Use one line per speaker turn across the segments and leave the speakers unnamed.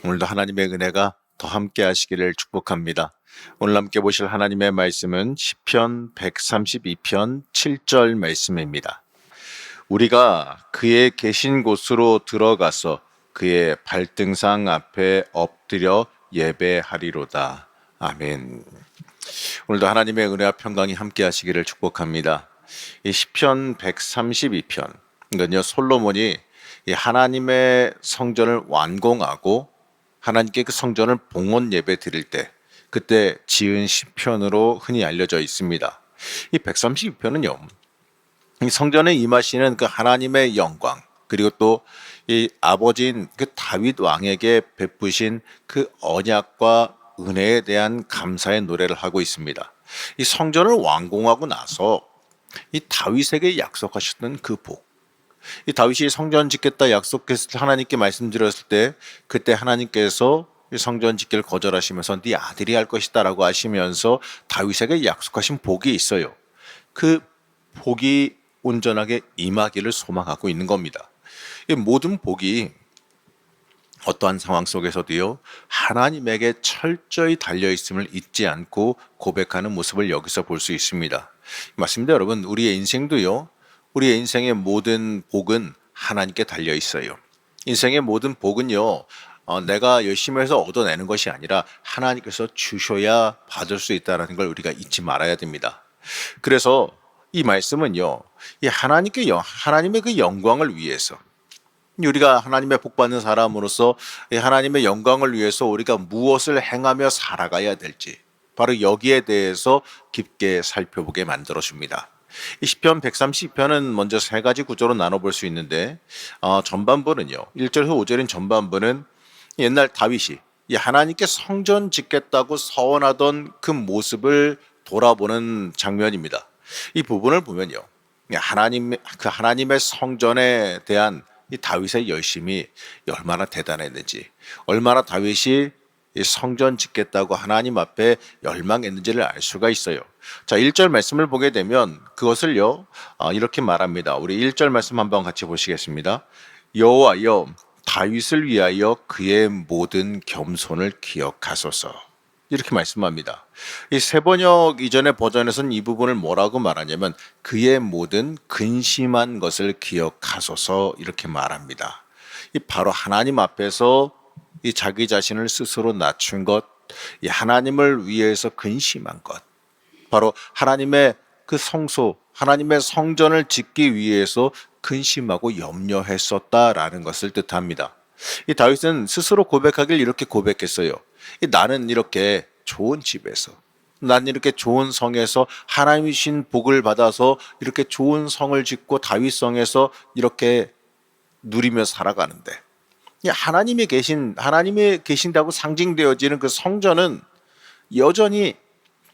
오늘도 하나님의 은혜가 더 함께 하시기를 축복합니다. 오늘 함께 보실 하나님의 말씀은 시편 132편 7절 말씀입니다. 우리가 그의 계신 곳으로 들어가서 그의 발등상 앞에 엎드려 예배하리로다. 아멘. 오늘도 하나님의 은혜와 평강이 함께 하시기를 축복합니다. 이 시편 132편, 이건요 솔로몬이 이 하나님의 성전을 완공하고 하나님께 그 성전을 봉헌 예배 드릴 때 그때 지은 시편으로 흔히 알려져 있습니다. 이 132편은요 이 성전에 임하시는 그 하나님의 영광, 그리고 또 이 아버지인 그 다윗 왕에게 베푸신 그 언약과 은혜에 대한 감사의 노래를 하고 있습니다. 이 성전을 완공하고 나서 이 다윗에게 약속하셨던 그 복, 이 다윗이 성전 짓겠다 약속했을 때 하나님께 말씀드렸을 때 그때 하나님께서 이 성전 짓기를 거절하시면서 네 아들이 할 것이다 라고 하시면서 다윗에게 약속하신 복이 있어요. 그 복이 온전하게 임하기를 소망하고 있는 겁니다. 이 모든 복이 어떠한 상황 속에서도요 하나님에게 철저히 달려있음을 잊지 않고 고백하는 모습을 여기서 볼 수 있습니다. 맞습니다 여러분. 우리의 인생도요, 우리의 인생의 모든 복은 하나님께 달려 있어요. 인생의 모든 복은요 내가 열심히 해서 얻어내는 것이 아니라 하나님께서 주셔야 받을 수 있다는 걸 우리가 잊지 말아야 됩니다. 그래서 이 말씀은요 이 하나님의 그 영광을 위해서, 우리가 하나님의 복 받는 사람으로서 하나님의 영광을 위해서 우리가 무엇을 행하며 살아가야 될지 바로 여기에 대해서 깊게 살펴보게 만들어 줍니다. 이 시편 130편은 먼저 세 가지 구조로 나눠볼 수 있는데 전반부는요 1절에서 5절인 전반부는 옛날 다윗이 이 하나님께 성전 짓겠다고 서원하던 그 모습을 돌아보는 장면입니다. 이 부분을 보면요 하나님의 성전에 대한 이 다윗의 열심이 얼마나 대단했는지, 얼마나 다윗이 이 성전 짓겠다고 하나님 앞에 열망했는지를 알 수가 있어요. 자, 1절 말씀을 보게 되면 그것을요 이렇게 말합니다. 우리 1절 말씀 한번 같이 보시겠습니다. 여호와여 다윗을 위하여 그의 모든 겸손을 기억하소서, 이렇게 말씀합니다. 이 세번역 이전의 버전에서는 이 부분을 뭐라고 말하냐면 그의 모든 근심한 것을 기억하소서 이렇게 말합니다. 이 바로 하나님 앞에서 이 자기 자신을 스스로 낮춘 것, 이 하나님을 위해서 근심한 것, 바로 하나님의 그 성소, 하나님의 성전을 짓기 위해서 근심하고 염려했었다라는 것을 뜻합니다. 이 다윗은 스스로 고백하길 이렇게 고백했어요. 나는 이렇게 좋은 집에서, 난 이렇게 좋은 성에서 하나님이 주신 복을 받아서 이렇게 좋은 성을 짓고 다윗성에서 이렇게 누리며 살아가는데 하나님이 계신다고 상징되어지는 그 성전은 여전히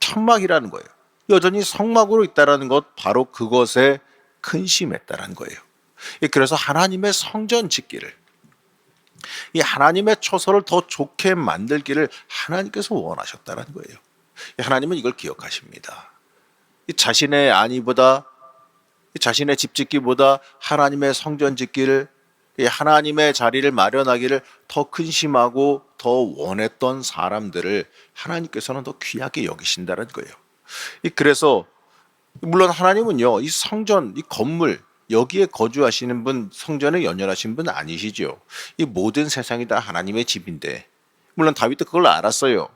천막이라는 거예요. 여전히 성막으로 있다라는 것, 바로 그것에 근심했다라는 거예요. 그래서 하나님의 성전 짓기를, 이 하나님의 처소를 더 좋게 만들기를 하나님께서 원하셨다는 거예요. 하나님은 이걸 기억하십니다. 자신의 안위보다, 자신의 집 짓기보다 하나님의 성전 짓기를, 하나님의 자리를 마련하기를 더 근심하고 더 원했던 사람들을 하나님께서는 더 귀하게 여기신다는 거예요. 그래서 물론 하나님은요 이 성전, 이 건물, 여기에 거주하시는 분, 성전에 연연하신 분 아니시죠. 이 모든 세상이 다 하나님의 집인데, 물론 다윗도 그걸 알았어요.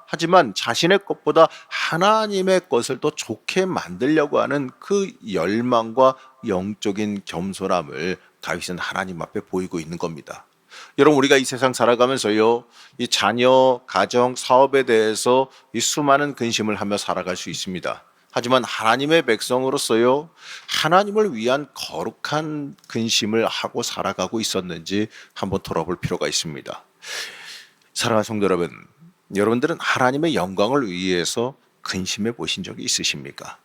하지만 자신의 것보다 하나님의 것을 더 좋게 만들려고 하는 그 열망과 영적인 겸손함을 다윗은 하나님 앞에 보이고 있는 겁니다. 여러분, 우리가 이 세상 살아가면서요 이 자녀, 가정, 사업에 대해서 이 수많은 근심을 하며 살아갈 수 있습니다. 하지만 하나님의 백성으로서요 하나님을 위한 거룩한 근심을 하고 살아가고 있었는지 한번 돌아볼 필요가 있습니다. 사랑하는 성도 여러분, 여러분들은 하나님의 영광을 위해서 근심해 보신 적이 있으십니까?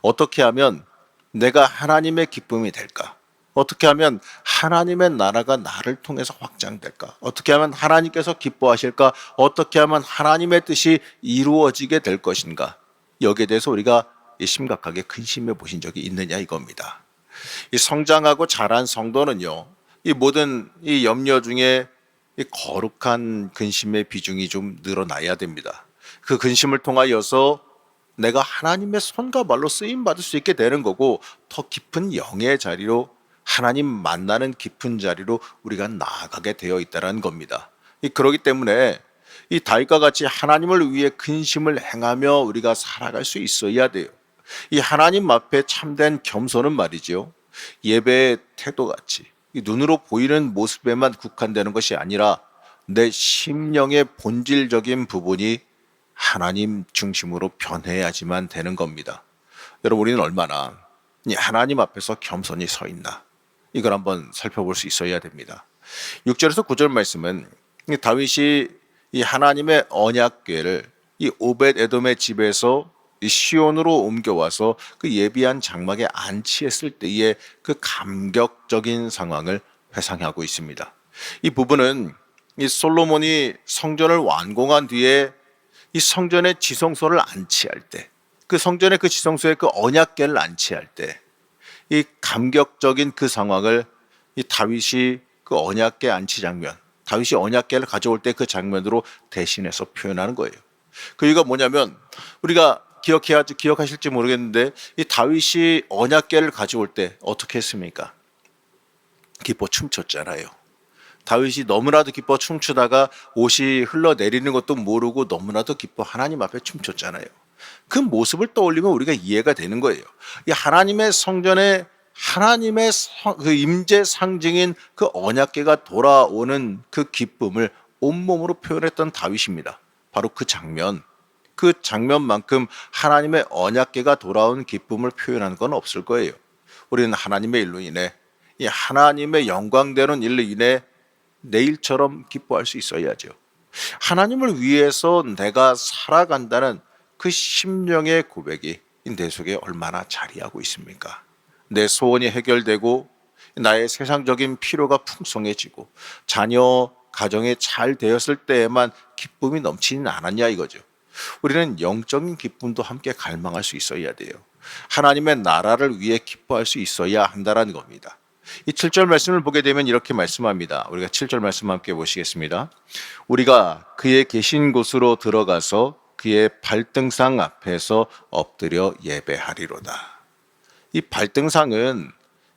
어떻게 하면 내가 하나님의 기쁨이 될까? 어떻게 하면 하나님의 나라가 나를 통해서 확장될까? 어떻게 하면 하나님께서 기뻐하실까? 어떻게 하면 하나님의 뜻이 이루어지게 될 것인가? 여기에 대해서 우리가 심각하게 근심해 보신 적이 있느냐 이겁니다. 이 성장하고 자란 성도는요 이 모든 이 염려 중에 이 거룩한 근심의 비중이 좀 늘어나야 됩니다. 그 근심을 통하여서 내가 하나님의 손과 발로 쓰임 받을 수 있게 되는 거고, 더 깊은 영의 자리로, 하나님 만나는 깊은 자리로 우리가 나아가게 되어 있다는 겁니다. 그렇기 때문에 이 다윗과 같이 하나님을 위해 근심을 행하며 우리가 살아갈 수 있어야 돼요. 이 하나님 앞에 참된 겸손은 말이죠, 예배의 태도같이 이 눈으로 보이는 모습에만 국한되는 것이 아니라 내 심령의 본질적인 부분이 하나님 중심으로 변해야지만 되는 겁니다. 여러분, 우리는 얼마나 이 하나님 앞에서 겸손히 서 있나, 이걸 한번 살펴볼 수 있어야 됩니다. 6절에서 9절 말씀은 이 다윗이 이 하나님의 언약궤를 이 오벳 에돔의 집에서 이 시온으로 옮겨와서 그 예비한 장막에 안치했을 때의 그 감격적인 상황을 회상하고 있습니다. 이 부분은 이 솔로몬이 성전을 완공한 뒤에 이 성전의 지성소를 안치할 때, 그 성전의 그 지성소에 그 언약궤를 안치할 때 이 감격적인 그 상황을 이 다윗이 그 언약궤 안치 장면, 다윗이 언약궤를 가져올 때 그 장면으로 대신해서 표현하는 거예요. 그 이유가 뭐냐면, 우리가 기억하실지 모르겠는데 이 다윗이 언약궤를 가져올 때 어떻게 했습니까? 기뻐 춤췄잖아요. 다윗이 너무나도 기뻐 춤추다가 옷이 흘러내리는 것도 모르고 너무나도 기뻐 하나님 앞에 춤췄잖아요. 그 모습을 떠올리면 우리가 이해가 되는 거예요. 이 하나님의 성전에 하나님의 그 임재 상징인 그 언약궤가 돌아오는 그 기쁨을 온몸으로 표현했던 다윗입니다. 바로 그 장면만큼 하나님의 언약궤가 돌아온 기쁨을 표현하는 건 없을 거예요. 우리는 하나님의 일로 인해, 이 하나님의 영광되는 일로 인해 내일처럼 기뻐할 수 있어야죠. 하나님을 위해서 내가 살아간다는 그 심령의 고백이 내 속에 얼마나 자리하고 있습니까? 내 소원이 해결되고 나의 세상적인 필요가 풍성해지고 자녀 가정이 잘 되었을 때에만 기쁨이 넘치는 않았냐 이거죠. 우리는 영적인 기쁨도 함께 갈망할 수 있어야 돼요. 하나님의 나라를 위해 기뻐할 수 있어야 한다는 겁니다. 이 7절 말씀을 보게 되면 이렇게 말씀합니다. 우리가 7절 말씀 함께 보시겠습니다. 우리가 그의 계신 곳으로 들어가서 그의 발등상 앞에서 엎드려 예배하리로다. 이 발등상은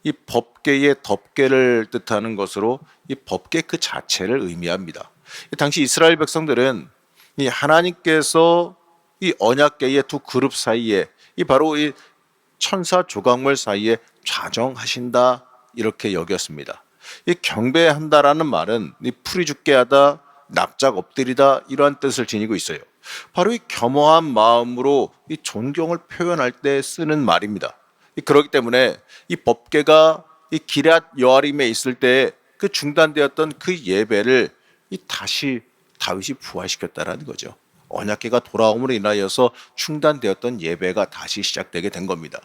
이 법궤의 덮개를 뜻하는 것으로 이 법궤 그 자체를 의미합니다. 당시 이스라엘 백성들은 이 하나님께서 이 언약궤의 두 그룹 사이에, 이 바로 이 천사 조각물 사이에 좌정하신다, 이렇게 여겼습니다. 이 경배한다라는 말은 이 풀이 죽게 하다, 납작 엎드리다, 이러한 뜻을 지니고 있어요. 바로 이 겸허한 마음으로 이 존경을 표현할 때 쓰는 말입니다. 그렇기 때문에 이 법궤가 이 기럇 여아림에 있을 때 그 중단되었던 그 예배를 이 다시 다윗이 부활시켰다라는 거죠. 언약궤가 돌아옴으로 인하여서 중단되었던 예배가 다시 시작되게 된 겁니다.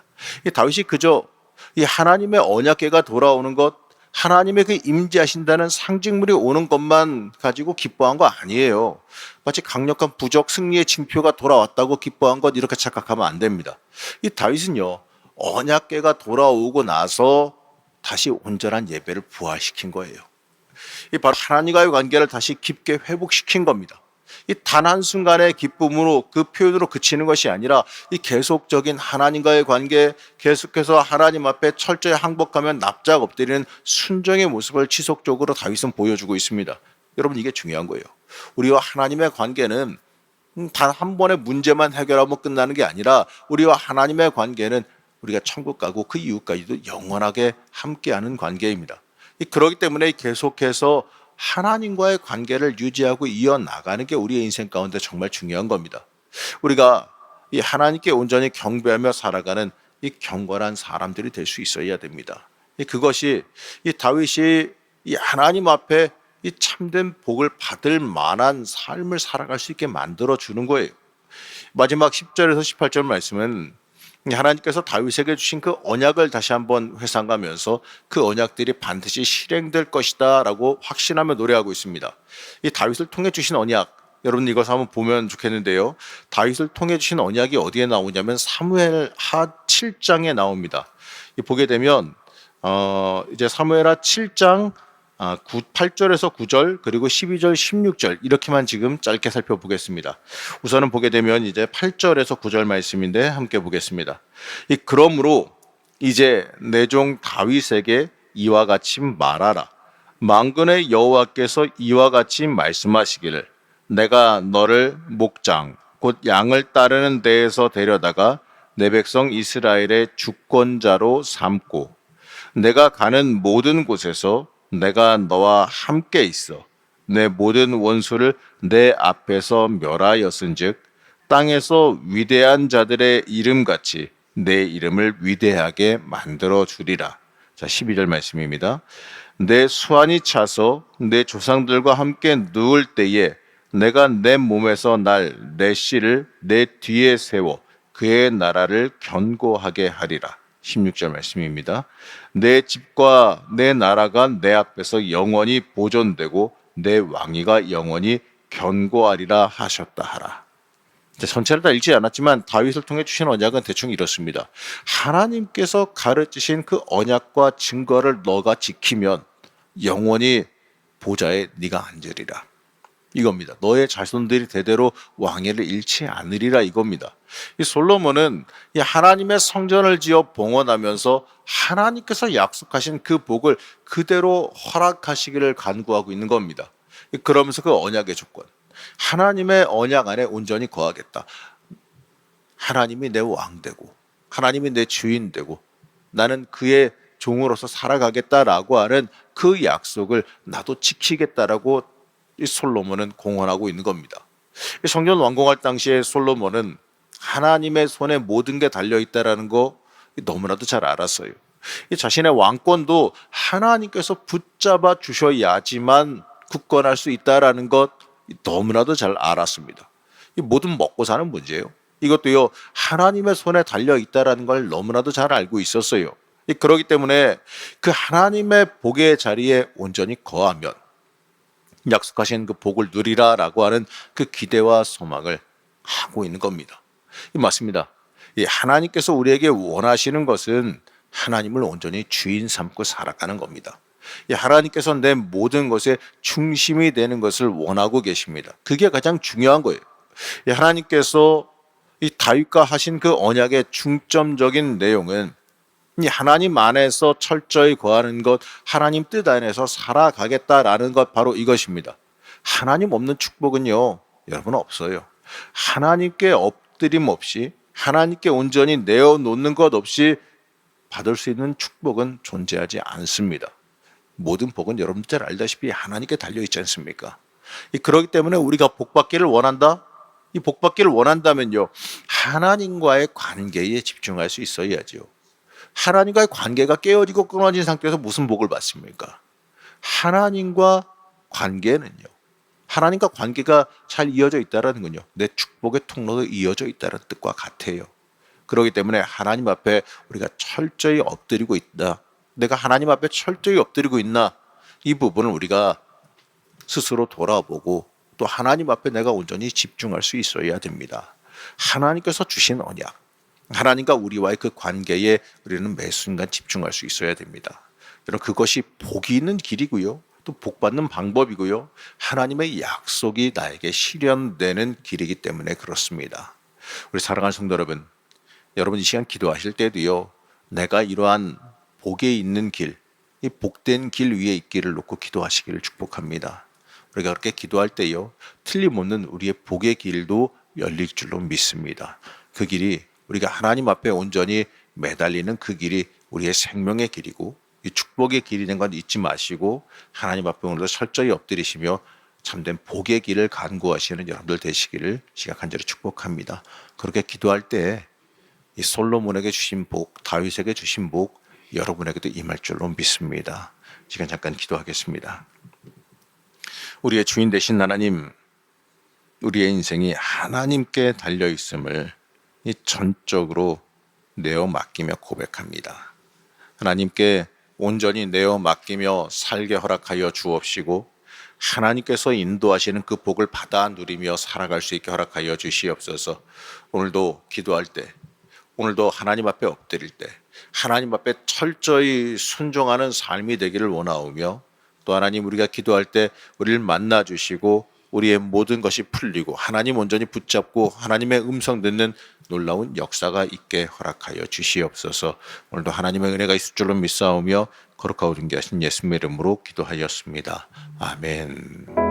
이 다윗이 그저 이 하나님의 언약궤가 돌아오는 것, 하나님의 그 임재하신다는 상징물이 오는 것만 가지고 기뻐한 거 아니에요. 마치 강력한 부적 승리의 징표가 돌아왔다고 기뻐한 것, 이렇게 착각하면 안 됩니다. 이 다윗은요, 언약궤가 돌아오고 나서 다시 온전한 예배를 부활시킨 거예요. 이 바로 하나님과의 관계를 다시 깊게 회복시킨 겁니다. 이 단 한순간의 기쁨으로, 그 표현으로 그치는 것이 아니라 이 계속적인 하나님과의 관계, 계속해서 하나님 앞에 철저히 항복하면 납작 엎드리는 순종의 모습을 지속적으로 다윗은 보여주고 있습니다. 여러분, 이게 중요한 거예요. 우리와 하나님의 관계는 단 한 번의 문제만 해결하면 끝나는 게 아니라 우리와 하나님의 관계는 우리가 천국 가고 그 이후까지도 영원하게 함께하는 관계입니다. 그렇기 때문에 계속해서 하나님과의 관계를 유지하고 이어나가는 게 우리의 인생 가운데 정말 중요한 겁니다. 우리가 이 하나님께 온전히 경배하며 살아가는 이 경건한 사람들이 될 수 있어야 됩니다. 그것이 이 다윗이 이 하나님 앞에 이 참된 복을 받을 만한 삶을 살아갈 수 있게 만들어 주는 거예요. 마지막 10절에서 18절 말씀은 하나님께서 다윗에게 주신 그 언약을 다시 한번 회상하면서 그 언약들이 반드시 실행될 것이다 라고 확신하며 노래하고 있습니다. 이 다윗을 통해 주신 언약, 여러분 이것을 한번 보면 좋겠는데요. 다윗을 통해 주신 언약이 어디에 나오냐면 사무엘하 7장에 나옵니다. 보게 되면 이제 사무엘하 7장 8절에서 9절 그리고 12절, 16절 이렇게만 지금 짧게 살펴보겠습니다. 우선은 보게 되면 이제 8절에서 9절 말씀인데 함께 보겠습니다. 그러므로 이제 내 종 다윗에게 이와 같이 말하라. 만군의 여호와께서 이와 같이 말씀하시기를 내가 너를 목장 곧 양을 따르는 데에서 데려다가 내 백성 이스라엘의 주권자로 삼고 내가 가는 모든 곳에서 내가 너와 함께 있어 내 모든 원수를 내 앞에서 멸하였은즉 땅에서 위대한 자들의 이름같이 내 이름을 위대하게 만들어 주리라. 자, 12절 말씀입니다. 내 수완이 차서 내 조상들과 함께 누울 때에 내가 내 몸에서 날 내 씨를 내 뒤에 세워 그의 나라를 견고하게 하리라. 16절 말씀입니다. 내 집과 내 나라가 내 앞에서 영원히 보존되고 내 왕위가 영원히 견고하리라 하셨다 하라. 전체를 다 읽지 않았지만 다윗을 통해 주신 언약은 대충 이렇습니다. 하나님께서 가르치신 그 언약과 증거를 너가 지키면 영원히 보좌에 네가 앉으리라. 이겁니다. 너의 자손들이 대대로 왕위를 잃지 않으리라 이겁니다. 이 솔로몬은 이 하나님의 성전을 지어 봉헌하면서 하나님께서 약속하신 그 복을 그대로 허락하시기를 간구하고 있는 겁니다. 그러면서 그 언약의 조건, 하나님의 언약 안에 온전히 거하겠다. 하나님이 내 왕 되고 하나님이 내 주인 되고 나는 그의 종으로서 살아가겠다라고 하는 그 약속을 나도 지키겠다라고 이 솔로몬은 공언하고 있는 겁니다. 성전 완공할 당시에 솔로몬은 하나님의 손에 모든 게 달려 있다라는 거 너무나도 잘 알았어요. 자신의 왕권도 하나님께서 붙잡아 주셔야지만 굳건할 수 있다라는 것 너무나도 잘 알았습니다. 뭐든 먹고 사는 문제예요. 이것도요 하나님의 손에 달려 있다라는 걸 너무나도 잘 알고 있었어요. 그렇기 때문에 그 하나님의 복의 자리에 온전히 거하면 약속하신 그 복을 누리라라고 하는 그 기대와 소망을 하고 있는 겁니다. 맞습니다. 하나님께서 우리에게 원하시는 것은 하나님을 온전히 주인 삼고 살아가는 겁니다. 하나님께서 내 모든 것에 중심이 되는 것을 원하고 계십니다. 그게 가장 중요한 거예요. 하나님께서 이 다윗과 하신 그 언약의 중점적인 내용은 이 하나님 안에서 철저히 거하는 것, 하나님 뜻 안에서 살아가겠다라는 것 바로 이것입니다. 하나님 없는 축복은요, 여러분 없어요. 하나님께 엎드림 없이 하나님께 온전히 내어놓는 것 없이 받을 수 있는 축복은 존재하지 않습니다. 모든 복은 여러분들 잘 알다시피 하나님께 달려있지 않습니까? 그렇기 때문에 우리가 복받기를 원한다? 이 복받기를 원한다면요, 하나님과의 관계에 집중할 수 있어야죠. 하나님과의 관계가 깨어지고 끊어진 상태에서 무슨 복을 받습니까? 하나님과 관계는요, 하나님과 관계가 잘 이어져 있다는 건요, 내 축복의 통로도 이어져 있다는 뜻과 같아요. 그렇기 때문에 하나님 앞에 우리가 철저히 엎드리고 있다. 내가 하나님 앞에 철저히 엎드리고 있나? 이 부분을 우리가 스스로 돌아보고 또 하나님 앞에 내가 온전히 집중할 수 있어야 됩니다. 하나님께서 주신 언약, 하나님과 우리와의 그 관계에 우리는 매 순간 집중할 수 있어야 됩니다. 여러분, 그것이 복이 있는 길이고요. 또 복받는 방법이고요. 하나님의 약속이 나에게 실현되는 길이기 때문에 그렇습니다. 우리 사랑하는 성도 여러분, 여러분 이 시간 기도하실 때도요, 내가 이러한 복에 있는 길, 이 복된 길 위에 있기를 놓고 기도하시기를 축복합니다. 우리가 그렇게 기도할 때요, 틀림없는 우리의 복의 길도 열릴 줄로 믿습니다. 그 길이 우리가 하나님 앞에 온전히 매달리는 그 길이 우리의 생명의 길이고 이 축복의 길이 된 건 잊지 마시고 하나님 앞에 오늘도 철저히 엎드리시며 참된 복의 길을 간구하시는 여러분들 되시기를 시간 간절히 축복합니다. 그렇게 기도할 때 이 솔로몬에게 주신 복, 다윗에게 주신 복 여러분에게도 임할 줄로 믿습니다. 시간 잠깐 기도하겠습니다. 우리의 주인 되신 하나님, 우리의 인생이 하나님께 달려 있음을 이 전적으로 내어 맡기며 고백합니다. 하나님께 온전히 내어 맡기며 살게 허락하여 주옵시고 하나님께서 인도하시는 그 복을 받아 누리며 살아갈 수 있게 허락하여 주시옵소서. 오늘도 기도할 때, 오늘도 하나님 앞에 엎드릴 때 하나님 앞에 철저히 순종하는 삶이 되기를 원하오며 또 하나님 우리가 기도할 때 우리를 만나 주시고 우리의 모든 것이 풀리고 하나님 온전히 붙잡고 하나님의 음성 듣는 놀라운 역사가 있게 허락하여 주시옵소서. 오늘도 하나님의 은혜가 있을 줄로 믿사오며 거룩하고 존귀하신 예수님의 이름으로 기도하였습니다. 아멘.